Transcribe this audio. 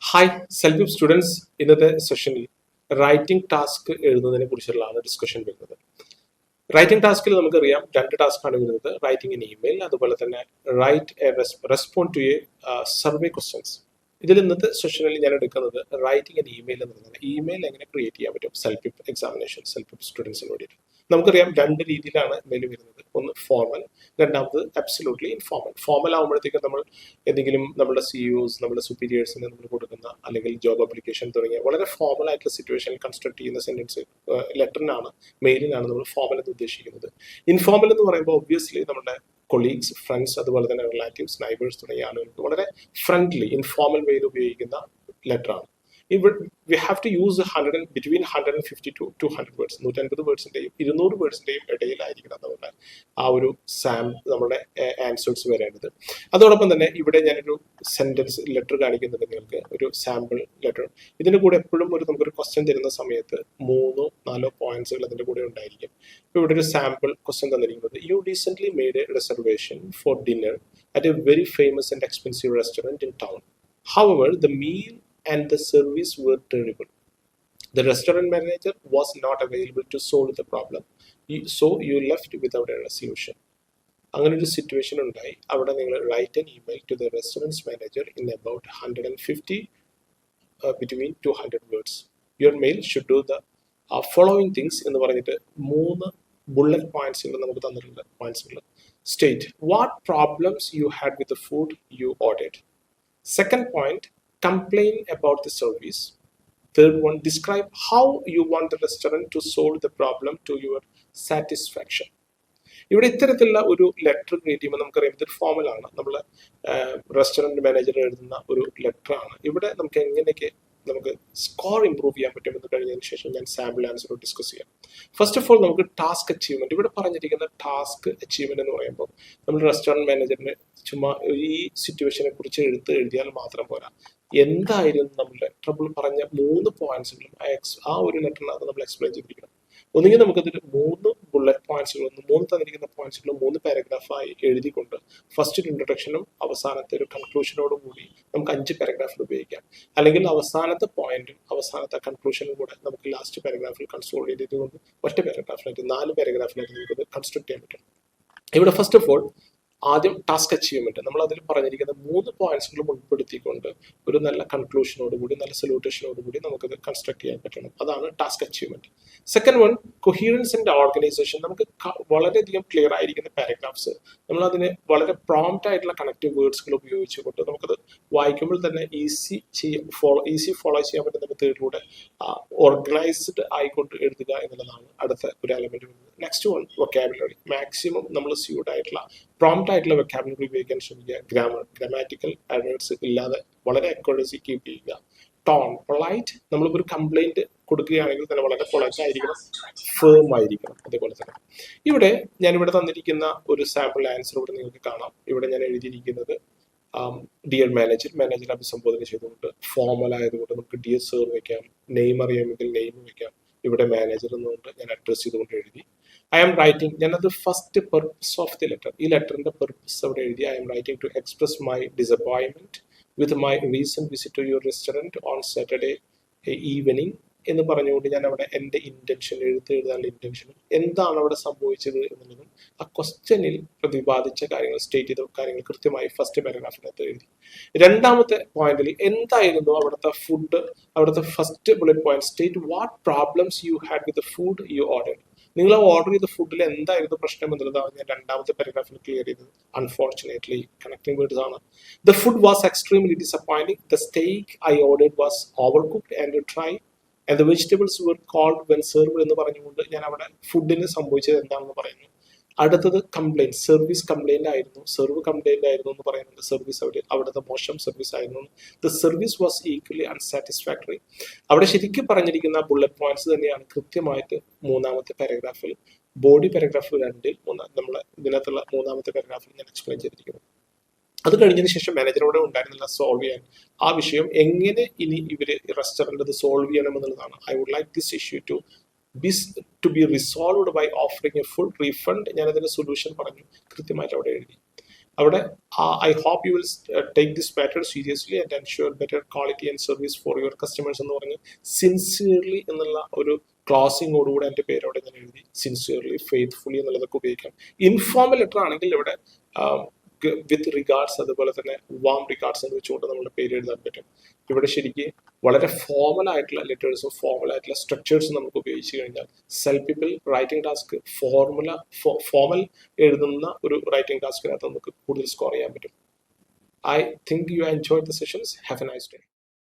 Hi self students, ഇന്നത്തെ സെഷനിൽ writing task എഴുതുന്നതിനെ കുറിച്ചുള്ളതാണ് discussion വരുന്നത്. റൈറ്റിംഗ് ടാസ്കിൽ നമുക്കറിയാം രണ്ട് ടാസ്ക്കാണ് വരുന്നത്: റൈറ്റിംഗ് ഇൻ ഇമെയിൽ, അതുപോലെ തന്നെ write a respond to a survey questions. ഇതിൽ ഇന്നത്തെ സെഷനിൽ ഞാൻ എടുക്കുന്നത് റൈറ്റിംഗ് ഇൻ ഇമെയിൽ എന്നുള്ളതാണ്. ഇമെയിൽ എങ്ങനെ ക്രിയേറ്റ് ചെയ്യാൻ പറ്റും സെൽഫ് എക്സാമിനേഷൻ, സെൽഫ് സ്റ്റുഡൻസിന് വേണ്ടിയിട്ട്. നമുക്കറിയാം രണ്ട് രീതിയിലാണ് മെയിൽ വരുന്നത്. ഒന്ന് ഫോർമൽ, രണ്ടാമത് അബ്സല്യൂട്ട്ലി ഇൻഫോർമൽ. ഫോർമൽ ആകുമ്പോഴത്തേക്കും നമ്മൾ എന്തെങ്കിലും നമ്മുടെ സിഇഒസ്, നമ്മുടെ സുപ്പീരിയേഴ്സിന് നമ്മൾ കൊടുക്കുന്ന അല്ലെങ്കിൽ ജോബ് അപ്ലിക്കേഷൻ തുടങ്ങിയ വളരെ ഫോർമൽ ആയിട്ടുള്ള സിറ്റുവേഷനിൽ കൺസ്ട്രക്ട് ചെയ്യുന്ന സെന്റൻസ് ലെറ്ററിനാണ്, മെയിലിനാണ് നമ്മൾ ഫോർമൽ എന്ന് ഉദ്ദേശിക്കുന്നത്. ഇൻഫോർമൽ എന്ന് പറയുമ്പോൾ ഒബ്വിയസ്ലി നമ്മുടെ കൊളീഗ്സ്, ഫ്രണ്ട്സ്, അതുപോലെ തന്നെ റിലേറ്റീവ്സ്, നൈബേഴ്സ് തുടങ്ങിയ ആളുകൾക്ക് വളരെ ഫ്രണ്ട്ലി ഇൻഫോർമൽ വേയിൽ ഉപയോഗിക്കുന്ന ലെറ്ററാണ്. We have to use between 150 to 200 words. 150 വേർഡ്സിന്റെയും 200 വേർഡ്സിന്റെയും ഇടയിലായിരിക്കണം നമ്മുടെ ആ ഒരു നമ്മുടെ ആൻസേഴ്സ് വരേണ്ടത്. അതോടൊപ്പം തന്നെ ഇവിടെ ഞാനൊരു സെന്റൻസ് ലെറ്റർ കാണിക്കുന്നുണ്ട് നിങ്ങൾക്ക്, ഒരു സാമ്പിൾ ലെറ്റർ. ഇതിന്റെ കൂടെ എപ്പോഴും നമുക്കൊരു ക്വസ്റ്റ്യൻ തരുന്ന സമയത്ത് 3-4 പോയിന്റ്സുകൾ അതിന്റെ കൂടെ ഉണ്ടായിരിക്കും. ഇപ്പൊ ഇവിടെ ഒരു സാമ്പിൾ ക്വസ്റ്റ്യൻ തന്നിരിക്കുന്നത്: you recent made a reservation for dinner at a very famous and expensive restaurant in town. However, the meal and the service were terrible. The restaurant manager was not available to solve the problem, so you left without a resolution. അങ്ങനെ ഒരു situation ഉണ്ടായി. അവിടെ നിങ്ങൾ write an email to the restaurant manager in about 150 between 200 words. Your mail should do the following things എന്ന് പറഞ്ഞിട്ട് 3 bullet പോയിന്റ്സുകൾ നമുക്ക് തന്നിട്ടുണ്ട്. പോയിന്റ്സുകൾ: state what problems you had with the food you ordered. Second point, complain about the service. Third one, describe how you want the restaurant to solve the problem to your satisfaction. ഇവിടെ ഇത്തരത്തിലുള്ള ഒരു letter create ചെയ്യുമ്പോൾ നമുക്കറിയാം ഇതൊരു ഫോമലാണ്. നമ്മൾ restaurant manager എഴുതുന്ന ഒരു ലെറ്ററാണ്. ഇവിടെ നമുക്ക് എങ്ങനെയൊക്കെ നമുക്ക് സ്കോർ ഇംപ്രൂവ് ചെയ്യാൻ പറ്റുമെന്ന് കഴിഞ്ഞതിന് ശേഷം ഞാൻ സാമ്പിൾ ആൻസർ ഡിസ്കസ് ചെയ്യാം. ഫസ്റ്റ് ഓഫ് ഓൾ നമുക്ക് ടാസ്ക് അച്ചീവ്മെന്റ്. ഇവിടെ പറഞ്ഞിരിക്കുന്ന ടാസ്ക് അച്ചീവ്മെന്റ് എന്ന് പറയുമ്പോൾ നമ്മൾ റെസ്റ്റോറൻറ്റ് മാനേജറിന് ചുമ്മാ ഈ സിറ്റുവേഷനെ കുറിച്ച് എഴുതിയാൽ മാത്രം പോരാ. എന്തായിരുന്നു നമ്മളുടെ ട്രബിൾ പറഞ്ഞ 3 പോയിന്റ്സുകളും ആ ഒരു ലെറ്ററിനകത്ത് നമ്മൾ എക്സ്പ്ലെയിൻ ചെയ്തിരിക്കണം. ഒന്നുകിൽ നമുക്കതിൽ 3 ബുള്ളറ്റ് പോയിന്റ്സുകളും 3 തന്നിരിക്കുന്ന പോയിന്റ്സുകളും 3 പാരഗ്രാഫായി എഴുതിക്കൊണ്ട് ഫസ്റ്റ് ഒരു ഇൻട്രൊഡക്ഷനും അവസാനത്തെ ഒരു കൺക്ലൂഷനോടും കൂടി നമുക്ക് 5 പാരഗ്രാഫിൽ ഉപയോഗിക്കാം. അല്ലെങ്കിൽ അവസാനത്തെ പോയിന്റും അവസാനത്തെ കൺക്ലൂഷനും കൂടെ നമുക്ക് ലാസ്റ്റ് പാരഗ്രാഫിൽ കൺസോളിഡേറ്റ് ചെയ്തുകൊണ്ട് ഒറ്റ പാരഗ്രാഫിലായിട്ട് 4 പാരഗ്രാഫിലായിട്ട് നമുക്കത് കൺസ്ട്രക്ട് ചെയ്യാൻ പറ്റും. ഇവിടെ ഫസ്റ്റ് ഓഫ് ഓൾ ആദ്യം ടാസ്ക് അച്ചീവ്മെന്റ്. നമ്മൾ അതിൽ പറഞ്ഞിരിക്കുന്ന 3 പോയിന്റ്സുകളും ഉൾപ്പെടുത്തിക്കൊണ്ട് ഒരു നല്ല കൺക്ലൂഷനോടുകൂടി, നല്ല സൊല്യൂഷനോടുകൂടി നമുക്കത് കൺസ്ട്രക്ട് ചെയ്യാൻ പറ്റണം. അതാണ് task achievement. Second one, coherence and organisation. നമുക്ക് വളരെയധികം ക്ലിയർ ആയിരിക്കുന്ന പാരഗ്രാഫ്സ് നമ്മൾ അതിന് വളരെ പ്രോംപ്റ്റ് ആയിട്ടുള്ള കണക്റ്റീവ് വേർഡ്സുകൾ ഉപയോഗിച്ചുകൊണ്ട് നമുക്കത് വായിക്കുമ്പോൾ തന്നെ ഈസി ഫോളോ ചെയ്യാൻ പറ്റുന്ന മെത്തേഡിലൂടെ ഓർഗനൈസ്ഡ് ആയിക്കൊണ്ട് എഴുതുക എന്നുള്ളതാണ് അടുത്ത ഒരു element. Next one, vocabulary. Maximum നമ്മൾ സ്യൂട്ട് ആയിട്ടുള്ള പ്രോംപ്റ്റ് ആയിട്ടുള്ള വൊക്കാബുലറി ഉപയോഗിക്കാൻ ശ്രമിക്കുക. ഗ്രാമാറ്റിക്കൽ എറേഴ്സ് ഇല്ലാതെ വളരെ അക്യുറസി കീപ്പ് ചെയ്യുക. Tone, polite. നമ്മളിപ്പോൾ ഒരു കംപ്ലൈന്റ് കൊടുക്കുകയാണെങ്കിൽ തന്നെ വളരെ പൊളൈറ്റ് ആയിരിക്കണം, ഫേം ആയിരിക്കണം. അതേപോലെ തന്നെ ഞാനിവിടെ തന്നിരിക്കുന്ന ഒരു സാമ്പിൾ ആൻസർ ഇവിടെ നിങ്ങൾക്ക് കാണാം. ഇവിടെ ഞാൻ എഴുതിയിരിക്കുന്നത് ഡിയർ മാനേജർ അഭിസംബോധന ചെയ്തുകൊണ്ട്, ഫോർമൽ ആയതുകൊണ്ട് നമുക്ക് ഡിയർ സർ വെക്കാം, നെയിം അറിയാമെങ്കിൽ നെയിം വെക്കാം. ഇവിടെ മാനേജർ എന്നുകൊണ്ട് ഞാൻ അഡ്രസ് ചെയ്തുകൊണ്ട് എഴുതി. ഐ ആം റൈറ്റിംഗ്, ഞാനത് first purpose of the letter, ഈ ലെറ്ററിന്റെ പർപ്പസ് അവിടെ എഴുതി. I am writing to express my disappointment with my recent visit to your restaurant on Saturday evening എന്ന് പറഞ്ഞുകൊണ്ട് ഞാൻ അവിടെ എൻ്റെ ഇന്റൻഷൻ, എഴുതാനുള്ള ഇന്റൻഷനും എന്താണ് അവിടെ സംഭവിച്ചത് എന്നുള്ളതും ആ ക്വസ്റ്റ്യനിൽ പ്രതിപാദിച്ച കാര്യങ്ങൾ, സ്റ്റേറ്റ് ചെയ്ത കാര്യങ്ങൾ കൃത്യമായി ഫസ്റ്റ് പാരഗ്രാഫിനകത്ത് എഴുതി. രണ്ടാമത്തെ പോയിന്റിൽ എന്തായിരുന്നു അവിടുത്തെ ഫുഡ്, അവിടുത്തെ first bullet point: state what problems you had with the food you order. നിങ്ങൾ ഓർഡർ ചെയ്ത ഫുഡിൽ എന്തായിരുന്നു പ്രശ്നം എന്നുള്ളതാണ് ഞാൻ രണ്ടാമത്തെ പാരഗ്രാഫിൽ ക്ലിയർ ചെയ്തത്. അൺഫോർച്ചുനേറ്റ്ലി കണക്ടിംഗ് വേർഡ്സ് ആണ്. The food was extremely disappointing. The steak I ordered was over cooked and dry and the vegetables were cold when served എന്ന് പറഞ്ഞുകൊണ്ട് ഞാൻ അവിടെ ഫുഡിന് സംഭവിച്ചത് എന്താണെന്ന് പറയുന്നു. അടുത്തത് കംപ്ലൈന്റ്, സർവീസ് കംപ്ലൈന്റ് ആയിരുന്നു, സെർവ് കംപ്ലൈന്റ് ആയിരുന്നു എന്ന് പറയുന്നുണ്ട്. സർവീസ് അവിടുത്തെ മോശം സർവീസ് ആയിരുന്നു. The service was equally unsatisfactory. അവിടെ ശരിക്കും പറഞ്ഞിരിക്കുന്ന ബുള്ളറ്റ് പോയിന്റ്സ് തന്നെയാണ് കൃത്യമായിട്ട് മൂന്നാമത്തെ പാരഗ്രാഫിൽ, ബോഡി പാരഗ്രാഫ് 2 നമ്മൾ ഇതിനകത്തുള്ള മൂന്നാമത്തെ പാരഗ്രാഫിൽ ഞാൻ എക്സ്പ്ലെയിൻ ചെയ്തിരിക്കുന്നത്. അത് കഴിഞ്ഞതിന് ശേഷം മാനേജറോടെ ഉണ്ടായിരുന്നില്ല സോൾവ് ചെയ്യാൻ ആ വിഷയം എങ്ങനെ ഇനി ഇവര് റെസ്റ്റോറന്റ് അത് സോൾവ് ചെയ്യണം എന്നുള്ളതാണ്. I would like this issue to be resolved by offering a full refund. ഞാൻ അതിന്റെ സൊല്യൂഷൻ പറഞ്ഞു, കൃത്യമായിട്ട് അവിടെ എഴുതി. അവിടെ I hope you will take this matter seriously and ensure better quality and service for your customers എന്ന് പറഞ്ഞ് sincerely എന്നുള്ള ഒരു ക്ലോസിങ്ങോടുകൂടെ എൻ്റെ പേര് അവിടെ ഞാൻ എഴുതി. സിൻസിയർലി, ഫെയ്ത്ത്ഫുള്ളി എന്നുള്ളതൊക്കെ ഉപയോഗിക്കാം. ഇൻഫോർമൽ ലെറ്റർ ആണെങ്കിൽ ഇവിടെ വിത്ത് റിഗാർഡ്സ്, അതുപോലെ തന്നെ വാം റിഗാർഡ്സ് എന്ന് വെച്ചുകൊണ്ട് നമ്മുടെ പേര് എഴുതാൻ പറ്റും. ഇവിടെ ശരിക്കും വളരെ ഫോർമൽ ആയിട്ടുള്ള ലെറ്റേഴ്സും ഫോർമൽ ആയിട്ടുള്ള സ്ട്രക്ചേഴ്സും നമുക്ക് ഉപയോഗിച്ച് കഴിഞ്ഞാൽ cell people writing task formal എഴുതുന്ന ഒരു റൈറ്റിംഗ് ടാസ്കിനകത്ത് നമുക്ക് കൂടുതൽ സ്കോർ ചെയ്യാൻ പറ്റും. I think you enjoyed the sessions. Have a nice day.